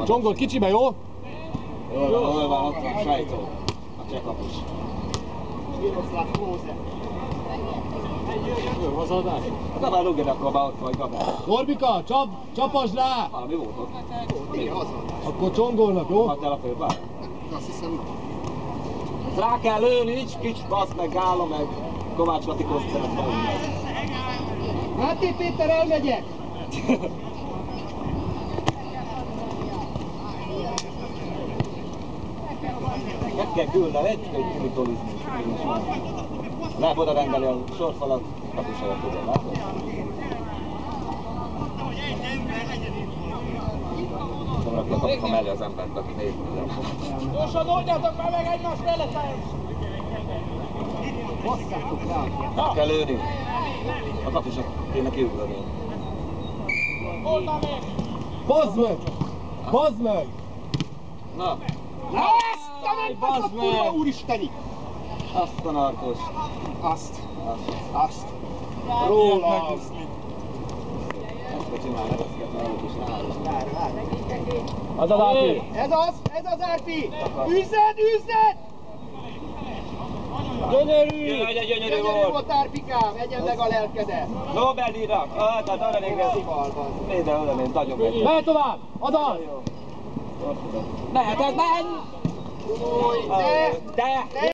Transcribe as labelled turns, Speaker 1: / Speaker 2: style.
Speaker 1: Csongod kicsibe, jó?
Speaker 2: Jól van, ott van Sajtó, a cseh kapus.
Speaker 1: Hazadás?
Speaker 2: Gabán rúgjad akkor, már ott vagy Gabán.
Speaker 1: Norbika, csapasd rá!
Speaker 2: Valami volt ott.
Speaker 3: Igen, hazadás.
Speaker 1: Akkor csongolnak, jó?
Speaker 2: Hagyjál a főbár.
Speaker 3: Azt hiszem,
Speaker 2: Rá kell lőni, nincs basz meg Gála meg Kovács Lati Kosztert meg.
Speaker 3: Máté Péter, elmegyek!
Speaker 2: Meg kell küldeni, egy militolizmus. Lehet oda rendeli a sorfalat, kapus alatt oda, látod? Nem rakja a kapuka mellé az embert, aki nélkül.
Speaker 4: Gyorsan oldjátok már meg egymást mellett!
Speaker 3: Hosszátok rá!
Speaker 2: Meg kell lőni. A kapusok kéne kiugrani.
Speaker 4: Oldal még!
Speaker 1: Bazd meg! Bazd meg!
Speaker 2: Na,
Speaker 3: Azt a megbaszott kurva úristeni!
Speaker 2: azt a narkos.
Speaker 3: Azt. Rólam!
Speaker 2: Ezt kell csinálni, ezt kell csinálni, és rá.
Speaker 1: Az az Árpi!
Speaker 3: Ez az Árpi! Üzzed!
Speaker 1: Gyönyörű!
Speaker 2: Gyönyörű volt!
Speaker 3: Árpikám, egyen meg a lelkedet!
Speaker 2: Nobel-díjra! Tehát arra végre nézd el oda, nézd, nagyon megy.
Speaker 1: Mehet tovább! Adaz!
Speaker 2: Mehet, ez menj!
Speaker 3: Új, de!